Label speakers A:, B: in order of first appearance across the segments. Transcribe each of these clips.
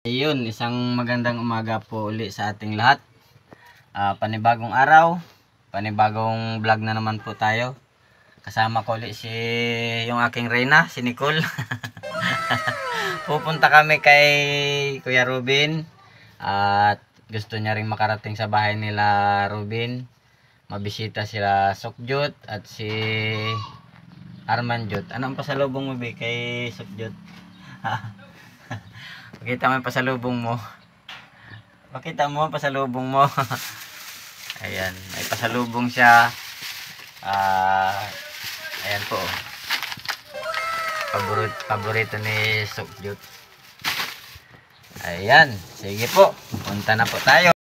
A: Ayun, isang magandang umaga po uli sa ating lahat. Panibagong araw, panibagong vlog na naman po tayo. Kasama ko uli yung aking reyna, si Nicole. Pupunta kami kay Kuya Ruben at gusto niya ring makarating sa bahay nila Ruben. Mabisita sila Sukjut at si Armanjut. Ano ang pasalubong mo kay Sukjut? Pakita mo yung pasalubong mo. Pakita mo ang pasalubong mo. Ayan, may pasalubong siya. Ayan po. Paborito ni Sukjut. Ayan, sige po. Punta na po tayo.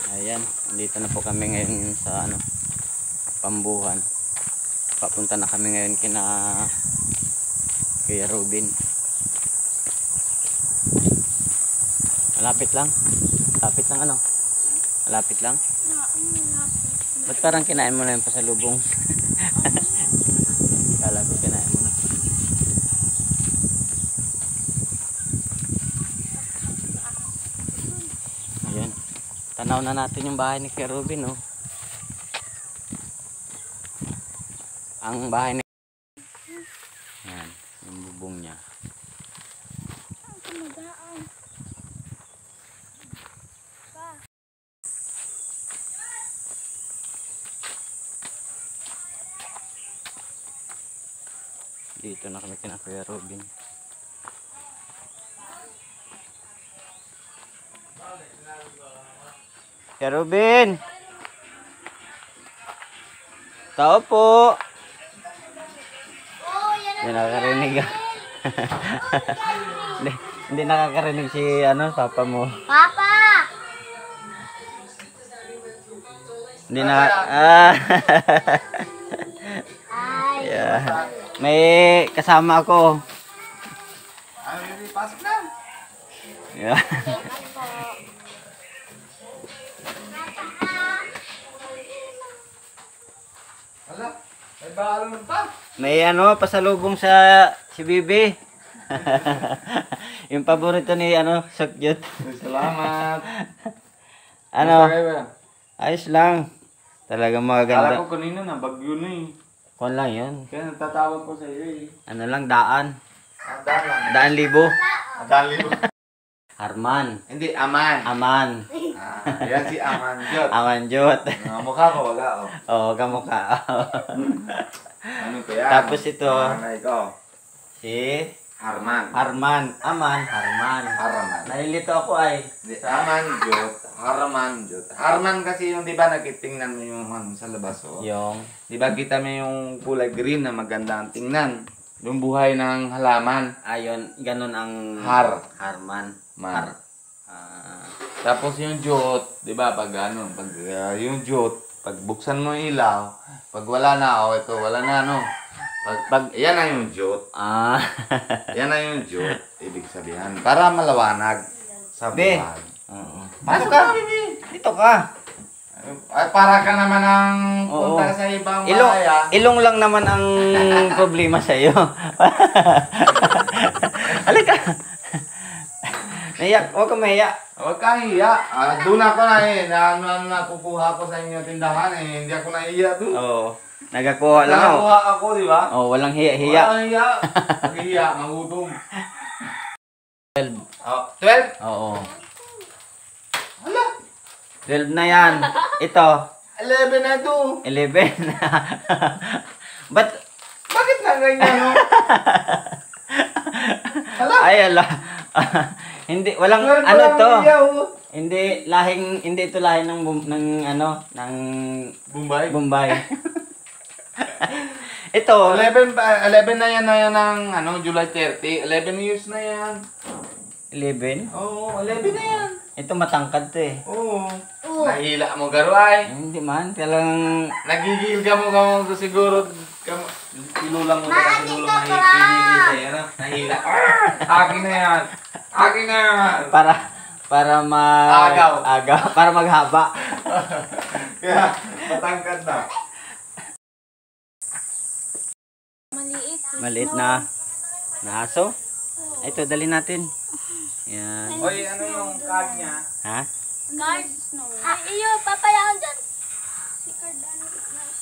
A: Ayan, dito na po kami ngayon sa Pambuhan. Papunta na kami ngayon kina Kuya Ruben. Malapit lang. Malapit lang Malapit lang. Ba't parang kinain mo na yung pasalubong? Kala ko kinain mo na. Ayan. Tanaw na natin yung bahay ni Kuya Ruben, oh. Ang bahay ni... Ayan, yung bubong niya. Dito na kami kina Kuya Ruben. Kuya Ruben! Tao po! Hindi nakakarinig. hindi nakakarinig si papa mo.
B: Papa!
A: Hindi na... Yeah. May kasama ako.
C: Pasok na.
A: Yeah.
C: Ala, may balon pa.
A: May pasalubong sa si Bibi. Yung paborito ni Sukjut.
C: Salamat.
A: Ayos lang. Talagang maganda.
C: Kala ko kanina na bagyo na eh.
A: Kung lang yun.
C: Kaya nagtatawag ko sa iyo eh.
A: Daan.
C: Daan lang.
A: Daan libo.
C: Daan libo.
A: Harman.
C: Hindi, Aman.
A: Aman.
C: Yan si Aman Jot.
A: Amanjot.
C: Mukha ko wala oh.
A: Oo, kamukha.
C: Ano ko yan?
A: Tapos ito.
C: Nanay ko.
A: Si
C: Harman.
A: Harman. Harman. Nalilito ako ay.
C: Hindi, Aman Jot. Harman Jot. Harman kasi yung di ba nakitingnan mo yung sa labas oh.
A: Yung.
C: Di ba kita mo yung kulay green na maganda ang tingnan. Yung buhay ng halaman.
A: Ayun, ganun ang Harman.
C: Man. Tapos yung jot, 'di ba? Pag yung jot, pag buksan mo yung ilaw, pag wala na ito, wala na Yan na yung jute.
A: Ah.
C: Yan na yung jute. Ibig sabihin. Para malawanag sa
A: Be.
C: buwan.
A: Oo.
C: Pasok
A: Pasok ka.
C: ka, Bibi.
A: Dito ka.
C: Ay, para ka naman ang
A: Oo.
C: punta sa ibang
A: Ilong,
C: bahay, ah.
A: ilong lang naman ang problema sa iyo. Halika. Naiyak, huwag kang mahiya.
C: Huwag kang iya. Doon ako na eh. Nakukuha ko sa inyo tindahan eh. Hindi ako naiya doon.
A: Oo. Nagakuha lang ako.
C: Nakakuha ako, di ba?
A: Oo, walang hiya-hiya.
C: Walang hiya. Mag-hiya, magutom. 12. Oh, 12?
A: Oo.
C: Hala,
A: 12 na yan. Ito,
C: 11 na to.
A: 11. Ba't?
C: Bakit na ganyan, no? Hala,
A: Ay, ala. Hindi, walang,
C: 12
A: ano
C: lang
A: to?
C: iya, oh.
A: Hindi ito lahing ng ng
C: Bombay?
A: Bombay. Ito,
C: 11 na yan ng July 30. 11 years na yan.
A: 11.
C: Oo, 11 na yan.
A: Ito matangkad to eh.
C: Oo. Nahila mo garo ay.
A: Hindi man, talagang
C: Nagigil ka mo siguro. Pilulang mo ka siguro mahigil sa'yo. Ano? Nahila. Akin na yan. Akin na yan.
A: para
C: Agaw.
A: para maghaba.
C: Kaya matangkad na.
A: Maliit na aso. Ito, dali natin. Yan.
C: Oy, ano yung card niya?
A: Ha?
B: Card? Ay, iyo, papayaw dyan. Si card, ano, nice.